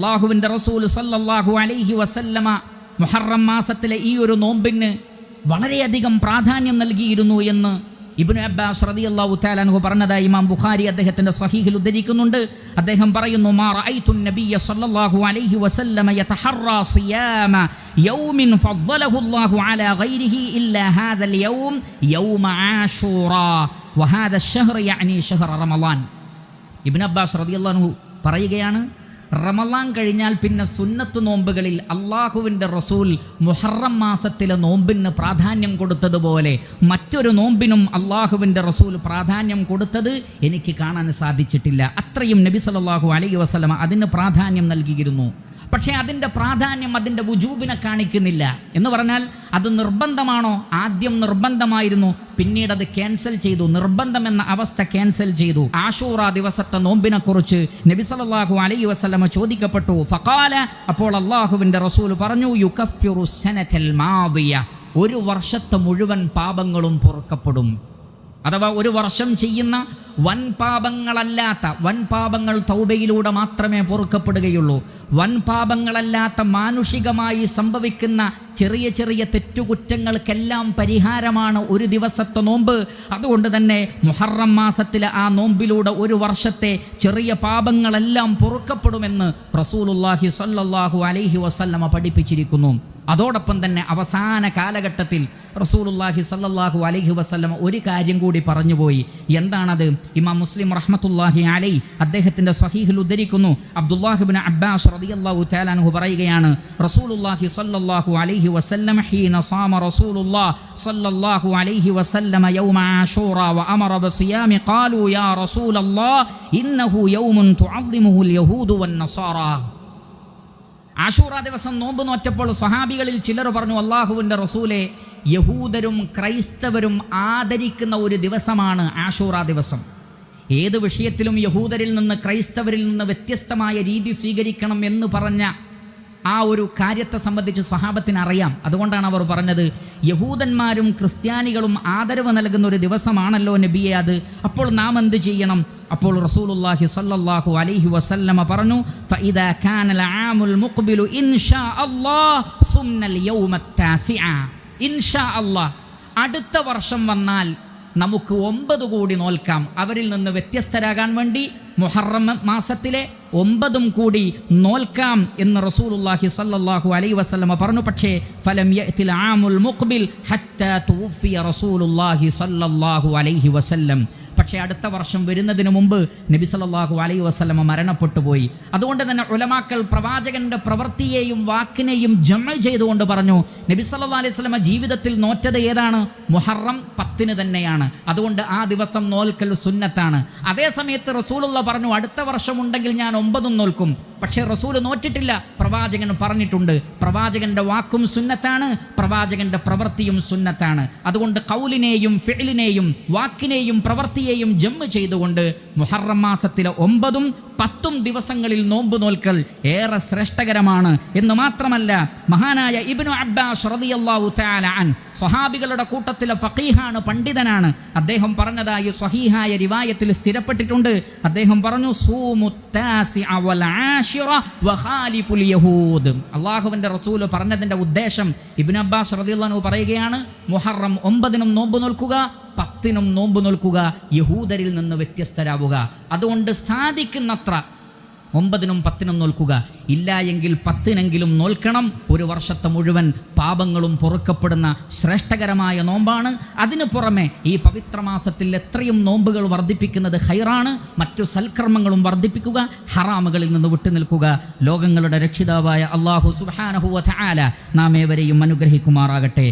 അല്ലാഹുവിൻ്റെ റസൂൽ സല്ലല്ലാഹു അലൈഹി വസല്ലമ മുഹറം മാസത്തിലെ ഈ ഒരു നോമ്പിന് വളരെയധികം പ്രാധാന്യം നൽകിയിരുന്നു എന്ന് ഇബ്നു അബ്ബാസ് റളിയല്ലാഹു തആല അൻഹു പറഞ്ഞതായി ഇമാം ബുഖാരി അദ്ദേഹത്തിൻ്റെ സ്വഹീഹിൽ ഉദ്ധരിക്കുന്നുണ്ട്. അദ്ദേഹം പറയുന്നു, മാ റഅയ്തു നബിയ സല്ലല്ലാഹു അലൈഹി വസല്ലമ യതഹറ സിയാമ യൗമിൻ ഫദ്ദലഹു അല്ലാഹു അലാ ഗൈരിഹി ഇല്ലാ ഹാദൽ യൗം യൗമ ആശൂറാ വഹാദ അശ്ശഹ്ർ യഅനി ശഹ്റ റമളാൻ. ഇബ്നു അബ്ബാസ് റളിയല്ലാഹു അൻഹു പറയുകയാണ്, റമളാൻ കഴിഞ്ഞാൽ പിന്നെ സുന്നത്ത് നോമ്പുകളിൽ അള്ളാഹുവിൻ്റെ റസൂൽ മുഹറം മാസത്തിലെ നോമ്പിന് പ്രാധാന്യം കൊടുത്തതുപോലെ മറ്റൊരു നോമ്പിനും അള്ളാഹുവിൻ്റെ റസൂൽ പ്രാധാന്യം കൊടുത്തത് എനിക്ക് കാണാൻ സാധിച്ചിട്ടില്ല. അത്രയും നബി സല്ലല്ലാഹു അലൈഹി വസല്ലമ അതിന് പ്രാധാന്യം നൽകിയിരുന്നു. പക്ഷേ അതിൻ്റെ പ്രാധാന്യം അതിൻ്റെ വുജൂബിനെ കാണിക്കുന്നില്ല. എന്ന് പറഞ്ഞാൽ അത് നിർബന്ധമാണോ? ആദ്യം നിർബന്ധമായിരുന്നു, പിന്നീട് അത് ക്യാൻസൽ ചെയ്തു. നിർബന്ധമെന്ന അവസ്ഥ ക്യാൻസൽ ചെയ്തു. ആശൂറ ദിവസത്തെ നോമ്പിനെ കുറിച്ച് നബി സല്ലല്ലാഹു അലൈഹി വസല്ലമ ചോദിക്കപ്പെട്ടു. ഫഖാല, അപ്പോൾ അള്ളാഹുവിൻ്റെ റസൂൽ പറഞ്ഞു, യുകഫിറു സനതൽ മാദിയ, ഒരു വർഷത്തെ മുഴുവൻ പാപങ്ങളും പൊറുക്കപ്പെടും. അഥവാ ഒരു വർഷം ചെയ്യുന്ന വൻ പാപങ്ങളല്ലാത്ത, വൻ പാപങ്ങൾ തൗബയിലൂടെ മാത്രമേ പൊറുക്കപ്പെടുകയുള്ളൂ. വൻ പാപങ്ങളല്ലാത്ത മാനുഷികമായി സംഭവിക്കുന്ന ചെറിയ ചെറിയ തെറ്റുകുറ്റങ്ങൾക്കെല്ലാം പരിഹാരമാണ് ഒരു ദിവസത്തെ നോമ്പ്. അതുകൊണ്ട് തന്നെ മുഹറം മാസത്തിലെ ആ നോമ്പിലൂടെ ഒരു വർഷത്തെ ചെറിയ പാപങ്ങളെല്ലാം പൊറുക്കപ്പെടുമെന്ന് റസൂലുള്ളാഹി സ്വല്ലല്ലാഹു അലൈഹി വസല്ലമ പഠിപ്പിച്ചിരിക്കുന്നു. അതോടൊപ്പം തന്നെ അവസാന കാലഘട്ടത്തിൽ റസൂലുള്ളാഹി സ്വല്ലല്ലാഹു അലൈഹി വസല്ലമ ഒരു കാര്യം കൂടി പറഞ്ഞുപോയി. എന്താണത്? ഇമാം മുസ്ലിം റഹ്മത്തുള്ളാഹി അലൈഹി അദ്ദേഹത്തിൻ്റെ സ്വഹീഹിൽ ഉദ്ധരിക്കുന്നു. അബ്ദുല്ലാഹ് ഇബ്നു അബ്ബാസ് റളിയല്ലാഹു തആല അൻഹു പറയുകയാണ്, റസൂലുള്ളാഹി സ്വല്ലല്ലാഹു അലൈഹി വസല്ലം ഹീന സാമ റസൂലുള്ളാഹി സ്വല്ലല്ലാഹു അലൈഹി വസല്ലം യൗമ ആശൂറ വഅമറ ബിസിയാമി ഖാലൂ യാ റസൂലല്ലാഹ് ഇന്നഹു യൗമുൻ തുഅദ്ദിമുഹുൽ യഹൂദു വന്നസാറ. ആശൂറ ദിവസം നോമ്പ് നോറ്റപ്പോൾ സ്വഹാബികളിൽ ചിലർ പറഞ്ഞു, അള്ളാഹുവിൻ്റെ റസൂലെ, യഹൂദരും ക്രൈസ്തവരും ആദരിക്കുന്ന ഒരു ദിവസമാണ് ആശൂറ ദിവസം. ഏത് വിഷയത്തിലും യഹൂദരിൽ നിന്ന് ക്രൈസ്തവരിൽ നിന്ന് വ്യത്യസ്തമായ രീതി സ്വീകരിക്കണം എന്ന് പറഞ്ഞ ആ ഒരു കാര്യത്തെ സംബന്ധിച്ച് സ്വഹാബത്തിന് അറിയാം. അതുകൊണ്ടാണ് അവർ പറഞ്ഞത്, യഹൂദന്മാരും ക്രിസ്ത്യാനികളും ആദരവ് നൽകുന്ന ഒരു ദിവസമാണല്ലോ നബിയെ അത്, അപ്പോൾ നാം എന്ത് ചെയ്യണം? അപ്പോൾ റസൂലുള്ളാഹി സ്വല്ലല്ലാഹു അലൈഹി വസല്ലമ പറഞ്ഞു, ഫഇദാ കാനൽ ആമുൽ മുഖ്ബിലു ഇൻഷാ അല്ലാഹ് സുന്നൽ യൗമത് താസിഅ. ഇൻഷാ അല്ലാഹ്, അടുത്ത വർഷം വന്നാൽ നമുക്ക് 9 കൂടി നോൽക്കാം. അവരിൽ നിന്ന് വ്യത്യസ്തരാകാൻ വേണ്ടി മുഹറം മാസത്തിലെ 9 കൂടി നോൽക്കാം എന്ന് റസൂലുള്ളാഹി സ്വല്ലല്ലാഹു അലൈഹി വസല്ലമ പറഞ്ഞു. പക്ഷേ ഫലം യഅതിൽ ആമുൽ മുഖ്ബിൽ ഹത്താ തുവഫിയ റസൂലുള്ളാഹി സ്വല്ലല്ലാഹു അലൈഹി വസല്ലം. പക്ഷേ അടുത്ത വർഷം വരുന്നതിന് മുമ്പ് നബി സല്ലല്ലാഹു അലൈഹി വസല്ലമ മരണപ്പെട്ടു പോയി. അതുകൊണ്ട് തന്നെ ഉലമാക്കൾ പ്രവാചകന്റെ പ്രവൃത്തിയെയും വാക്കിനെയും ജമഅ ചെയ്തുകൊണ്ട് പറഞ്ഞു, നബി സല്ലല്ലാഹു അലൈഹി വസല്ലമ ജീവിതത്തിൽ നോറ്റത് ഏതാണ്? മുഹറം 10 തന്നെയാണ്. അതുകൊണ്ട് ആ ദിവസം നോൽക്കൽ സുന്നത്താണ്. അതേ സമയത്ത് റസൂലുള്ള പറഞ്ഞു, അടുത്ത വർഷം ഉണ്ടെങ്കിൽ ഞാൻ 9 നോൽക്കും. പക്ഷേ റസൂൽ നോറ്റിട്ടില്ല. പ്രവാചകൻ പറഞ്ഞിട്ടുണ്ട്. പ്രവാചകന്റെ വാക്കും സുന്നത്താണ്, പ്രവാചകന്റെ പ്രവൃത്തിയും സുന്നത്താണ്. അതുകൊണ്ട് ഖൗലിനെയും ഫിഅലിനെയും വാക്കിനെയും പ്രവൃത്തിയെയും ജമ്മ് ചെയ്തുകൊണ്ട് മുഹറം മാസത്തിലെ 9ഉം 10ഉം ദിവസങ്ങളിൽ നോമ്പ് നോൽക്കൽ ഏറെ ശ്രേഷ്ഠകരമാണ്. എന്ന് മാത്രമല്ല, മഹാനായ ഇബ്നു അബ്ബാസ് റളിയല്ലാഹു തആല അൻ, സ്വഹാബികളുടെ കൂട്ടത്തിലെ ഫഖീഹാണ്, പണ്ഡിതനാണ്. അദ്ദേഹം പറഞ്ഞതായി സ്വഹീഹായ റിവായത്തിൽ സ്ഥിരപ്പെട്ടിട്ടുണ്ട്. അദ്ദേഹം പറഞ്ഞു, സൂമുത് താസിഅ വൽ ആശിറ വഖാലിഫുൽ യഹൂദ്. അല്ലാഹുവിൻ്റെ റസൂൽ പറഞ്ഞതിൻ്റെ ഉദ്ദേശം ഇബ്നു അബ്ബാസ് റളിയല്ലാഹു അൻഹു പറയുകയാണ്, മുഹറം 9നും നോമ്പ് നോൽക്കുക, 10നും നോമ്പ് നോൽക്കുക, യഹൂദരിൽ നിന്ന് വ്യത്യസ്തരാവുക. അതുകൊണ്ട് സാധിക്കുന്നത്ര 9നും 10നും നോൽക്കുക. ഇല്ല എങ്കിൽ 10നെങ്കിലും നോൽക്കണം. ഒരു വർഷത്തെ മുഴുവൻ പാപങ്ങളും പൊറുക്കപ്പെടുന്ന ശ്രേഷ്ഠകരമായ നോമ്പാണ്. അതിനു പുറമെ ഈ പവിത്രമാസത്തിൽ എത്രയും നോമ്പുകൾ വർദ്ധിപ്പിക്കുന്നത് ഖൈറാണ്. മറ്റു സൽക്കർമ്മങ്ങളും വർദ്ധിപ്പിക്കുക, ഹറാമുകളിൽ നിന്ന് വിട്ടുനിൽക്കുക. ലോകങ്ങളുടെ രക്ഷിതാവായ അല്ലാഹു സുബ്ഹാനഹു വ തആല നാം ഏവരെയും അനുഗ്രഹിക്കുമാറാകട്ടെ.